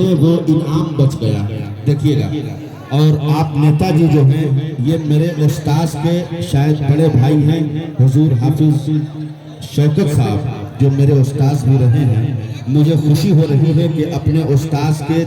ने वो इनाम बच गया। देखिएगा, और आप नेताजी जो हैं ये मेरे उस्ताद के शायद बड़े भाई हैं, हुजूर हाफिज शौकत साहब जो मेरे उस्ताद भी रहे हैं। मुझे खुशी हो रही है कि अपने उस्ताद के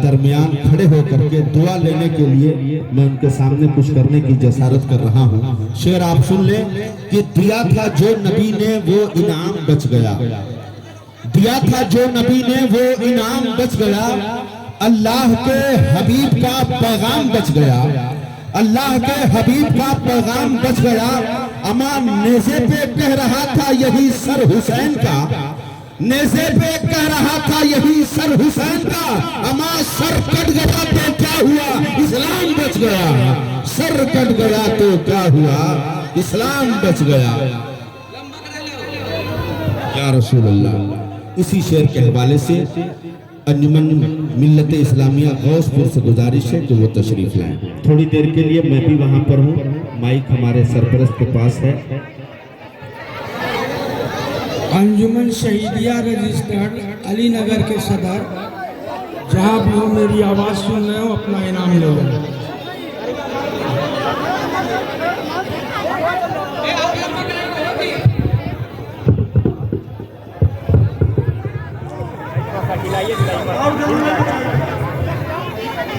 दरमियान खड़े होकर के दुआ लेने के लिए मैं उनके सामने कुछ करने की जसारत कर रहा हूँ। शेर आप सुन ले कि दिया था जो नबी ने वो इनाम बच गया, दिया था जो नबी ने वो इनाम बच गया, अल्लाह के हबीब का पैगाम बच गया, अल्लाह के हबीब का पैगाम बच गया। अमा नेज़े पे कह रहा था यही सर हुसैन का, नेज़े पे कह रहा था यही सर हुसैन का, अमा सर कट गया तो क्या हुआ, इस्लाम बच गया, सर कट गया तो क्या हुआ, इस्लाम बच गया। या रसूल अल्लाह। इसी शेर के हवाले से अंजुमन मिल्लत इस्लामिया गौसपुर से गुजारिश है कि वो तशरीफ लाएं। थोड़ी देर के लिए मैं भी वहां पर हूं, माइक हमारे सरपरस्त के पास है। अंजुमन शहीदिया रजिस्टर्ड अली नगर के सदर, जहां भी हो मेरी आवाज़ सुन रहे हो अपना इनाम ले लो।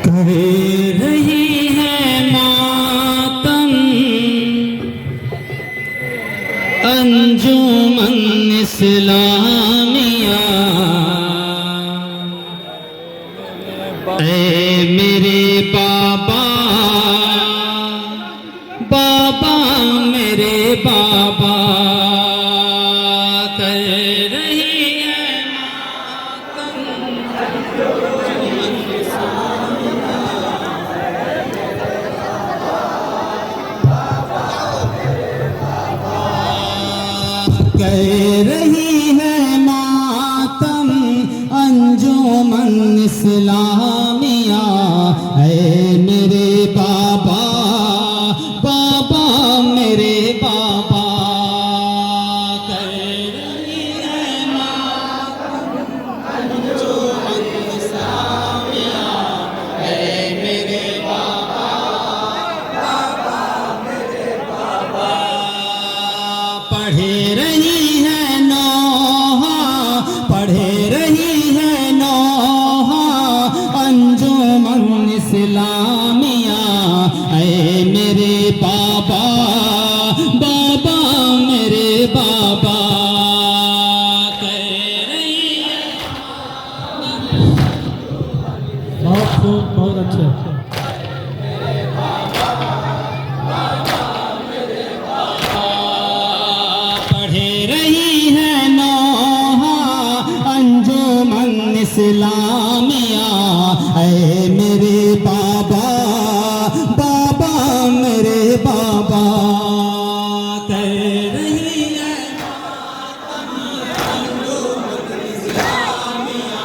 कह रही है मातम अंजुमन इस्लामिया, ऐ मेरे बाबा, बाबा मेरे बाबा, कह रही है कह रही है मातम अंजुमन इस्लामिया, ऐ मेरे बाबा, बाबा मेरे बाबा, कह रही है मातम अंजुमन इस्लामिया, ऐ मेरे बाबा, बाबा मेरे बाबा, पढ़े रही है नौहा, पढ़े रही है नौहा अंजुमन इस्लामिया, ऐ मेरे बाबा, बाबा मेरे बाबा, कह रही है। बहुत अच्छे। पढ़े रही है नौहा अंजुमन इस्लामिया, ऐ मेरे बाबा, बाबा मेरे बाबा, कह रही है अंजुमन इस्लामिया,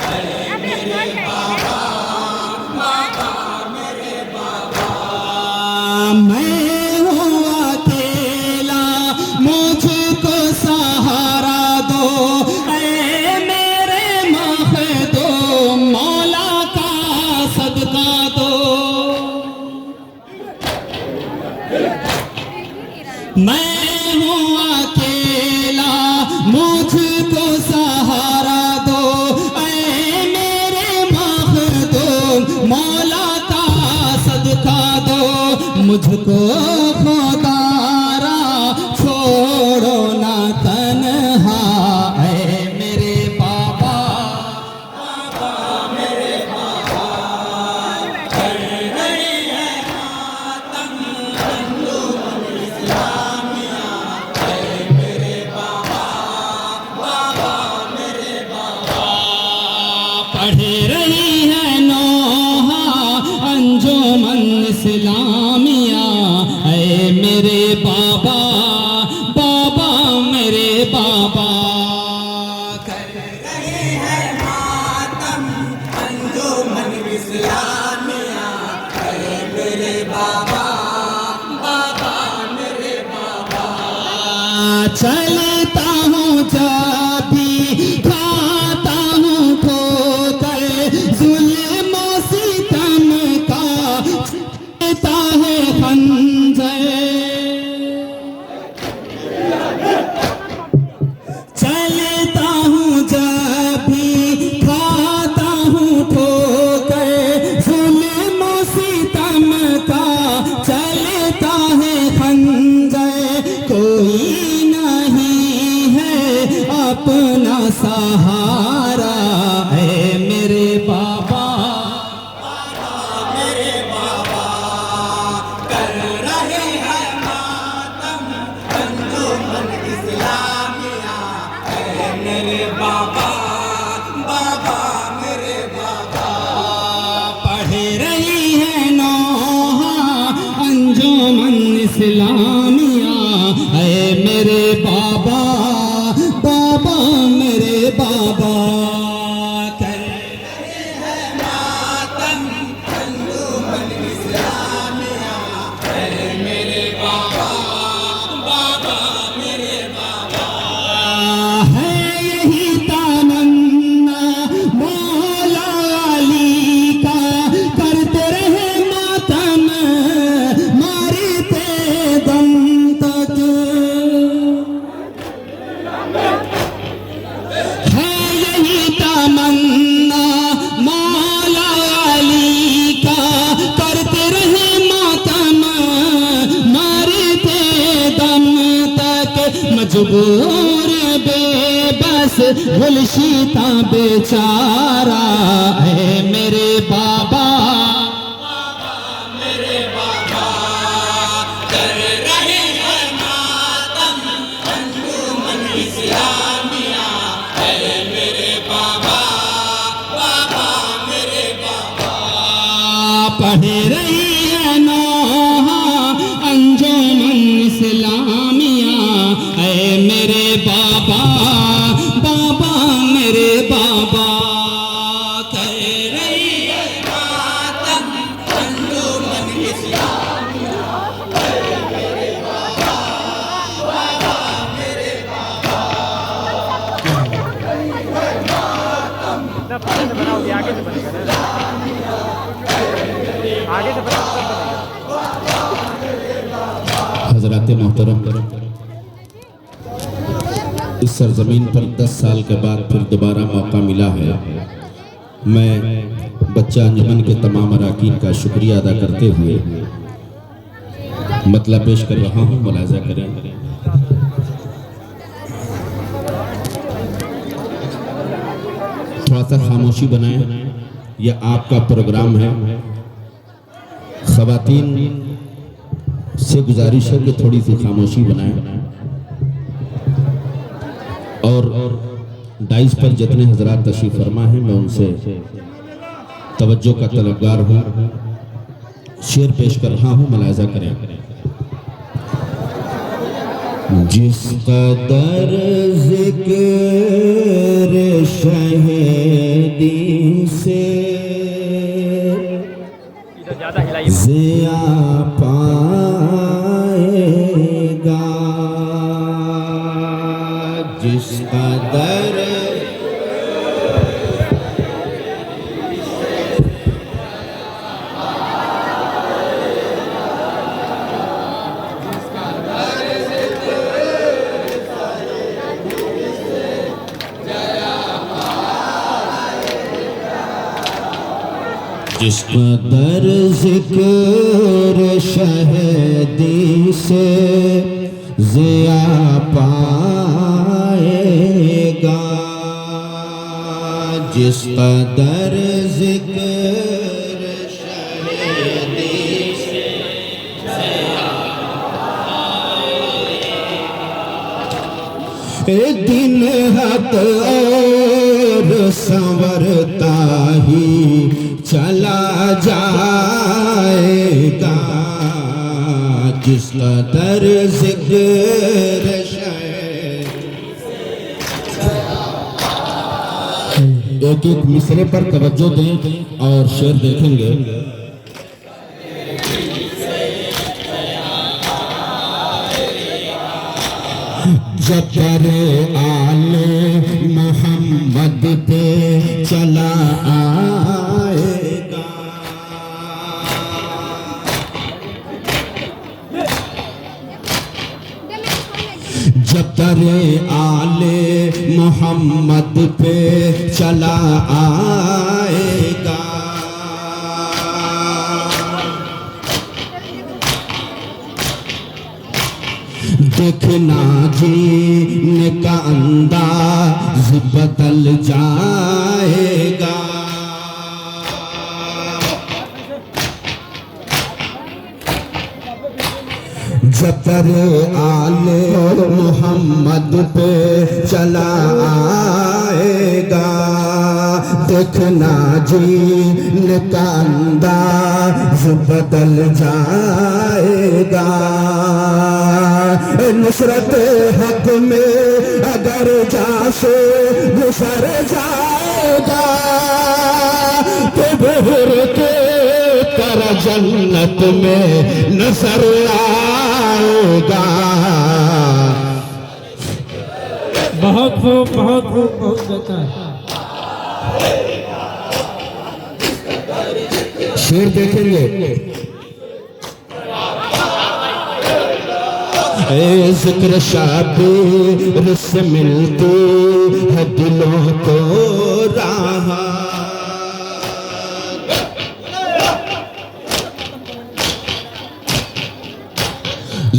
ऐ मेरे बाबा, बाबा मेरे बाबा, मैं हूँ अकेला मुझको सहारा दो, ऐ मेरे मखदो, मौला का सदका दो, मैं हूँ अकेला मुझको सहारा दो, ऐ मेरे मखदो, मौला का सदका दो, मुझको खुदारा छोड़ो ना तन्हा, ऐ मेरे बाबा, बाबा मेरे बाबा, कह रही है मातम अंजुमन इस्लामिया, ऐ मेरे बाबा, बाबा मेरे बाबा, पढ़े रही है नौहा अंजुमन इस्लामिया, ऐ मेरे बाबा, बाबा मेरे बाबा, कह रही है मातम अंजुमन इस्लामिया, ऐ मेरे बाबा, बाबा मेरे बाबा, चलता हूँ जब भी खाता हूँ ठोकर, इस्लामिया, ऐ मेरे बाबा बाबा मेरे बाबा। मजबूर बेबस गुलशीता बेचारा, है मेरे बाबा मेरे बाबा, कर रहे हैं मातम अंजुमन इस्लामिया, है मेरे बाबा बाबा मेरे बाबा। पढ़ रही है नोहा अंजुमन इस्लामिया, ऐ मेरे बाबा बाबा मेरे बाबा। कर रही है मातम अंजुमन इस्लामिया, ऐ मेरे बाबा बाबा मेरे बाबा। आगे से बनेगा, आगे से बनेगा। हजरात मोहतरम, इस सरजमीन पर 10 साल के बाद फिर दोबारा मौका मिला है। मैं बच्चा अंजुमन के तमाम अराकीन का शुक्रिया अदा करते हुए मतलब पेश कर रहा हूँ, मुलाजा करें। थोड़ा सा खामोशी बनाएं, यह आपका प्रोग्राम है। ख़वातीन से गुजारिश है कि थोड़ी सी खामोशी बनाएं और डाइस पर जितने हजरात तशरीफ फरमा हैं मैं उनसे तवज्जो का तलबगार हूँ। शेर पेश कर रहा हूँ, मुलाजा करें। जिस कदर ज़िक्र शहीदी से ज़िया पाएगा, जिस कदर जिस कदर ज़िक्र शहीदी से ज़िया पाएगा, जिस कदर ज़िक्र शहीदी से ज़िया पाएगा। दिन हक और संवरता ही चला जाएगा, जिस कदर ज़िक्र एक एक मिसरे पर तवज्जो दें और शेर देखेंगे। जब तेरे आले मोहम्मद पे चला आएगा, जब तेरे आले मोहम्मद पे चला आएगा, देखना जीने का अंदाज बदल जाएगा, जब तेरे आले मोहम्मद पे चला आएगा, देखना जीने का अंदाज बदल जाएगा। नुसरत हक में अगर जहाँ से गुजर जाएगा तो बहर के तरह जन्नत में नजर आएगा। बहुत खूब, बहुत खूब, बहुत बेहतर। शेर देखेंगे। ए जिक्र शाबीर से मिलती है दिलों को राहत।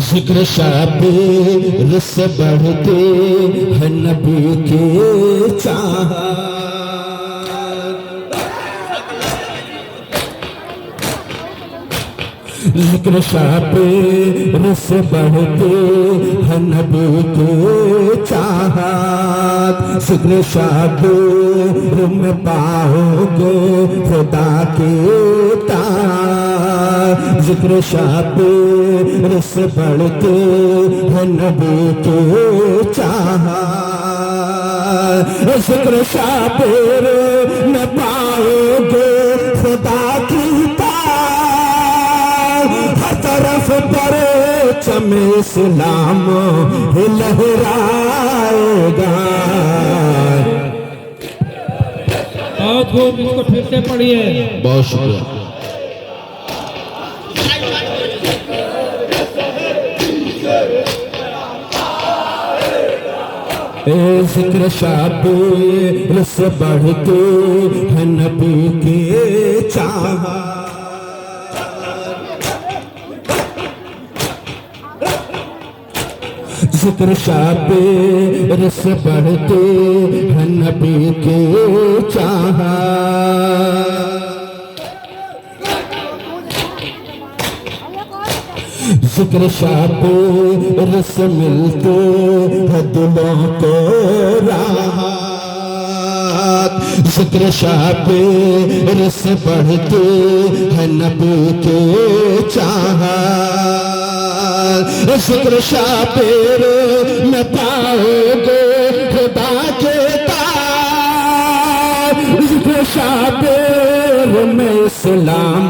जिक्र शाबीर से बढ़ती है नबी की चाहत। जिक्र शाबीर से बढ़ते है नबी की चाहत। जिक्र शाबीर में पाओगे खुदा की ताकत। जिक्र शाबीर से बढ़ते है नबी की चाहत। जिक्र शाबीर में पाओगे खुदा की तरफ पर चमे इस्लाम लहराएगा। बहुत खूब, इसको फिर से पढ़िए। बहुत शुक्रिया। जिक्र शाबीर से बढ़ते है नबी की चाहत। जिक्र शाबीर से बढ़ते है नबी के चाहत। जिक्र शाबीर से मिलते है दिलों को राहत। जिक्र शाबीर से बढ़ते है नबी के चाहत। जिक्र शाबीर में पाओगे खुदा के तार। जिक्र शाबीर में इस्लाम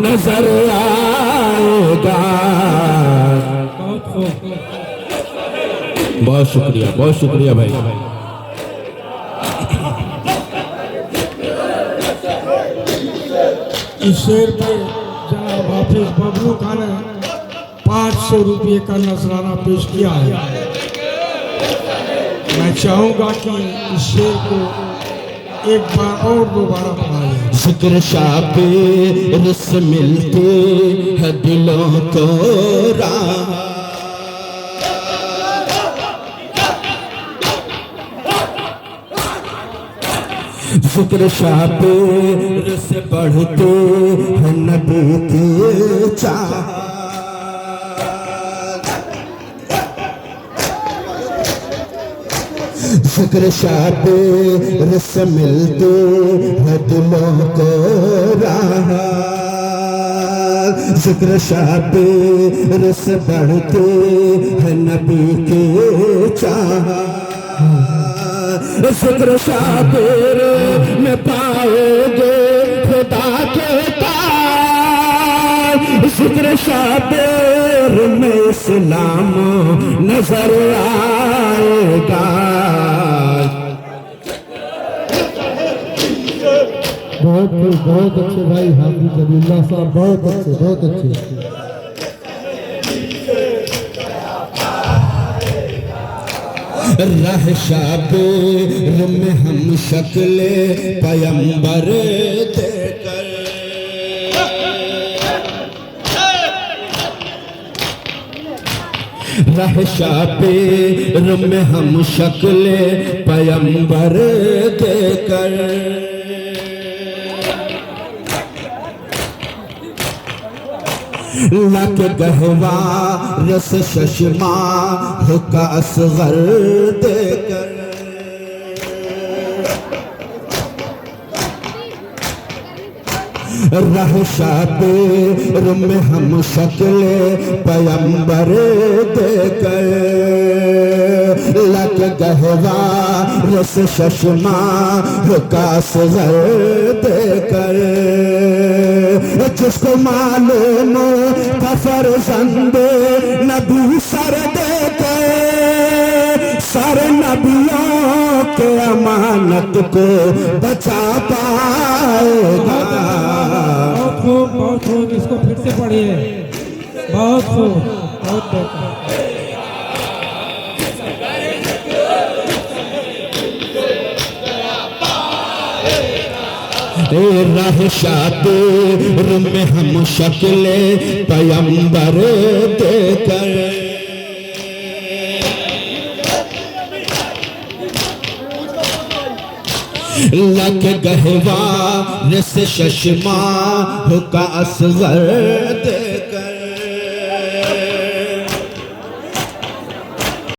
नजर आएगा। बहुत शुक्रिया, बहुत शुक्रिया भाई। इस शेर पे जनाब हाफिज बबलू खान ने 500 रुपये का नजराना पेश किया है। मैं चाहूंगा कि इस शेर को एक बार और दोबारा पढ़ाएं। जिक्र शाबीर से मिलते है दिलों को राहत। जिक्र शाबीर से बढ़ते है नबी की चाहत। जिक्र शाबीर से मिलते है दिलों को राहत। जिक्र शाबीर से बढ़ते है नबी की चाहत। जिक्र शाबीर में पाओगे खुदा के तार। जिक्र शाबीर में इस्लाम नजर आएगा। बहुत अच्छे भाई हाफिज जबीउल्लाह साहब, बहुत अच्छे, बहुत अच्छे। राह शाबीर में हम शक्ले पैगंबर देकर। राह शाबीर में हम शक्ले पैगंबर देकर। लक गहवा रस शशमा हुक्का असगर देकर। रह शातिर में हम शक्ले पैगंबर देकर लग गहवार से चश्मा का सजर देकर जिसको मालूम था फर्जंद नबी सर देकर सर नबियों के अमानत को बचा पाएगा। बहुत खूब, इसको फिर से पढ़िए। बहुत खूब, बहुत बेहतर। राह शातिर में हम शक्ले पैगंबर देकर लग गहवार से चश्मा का असगर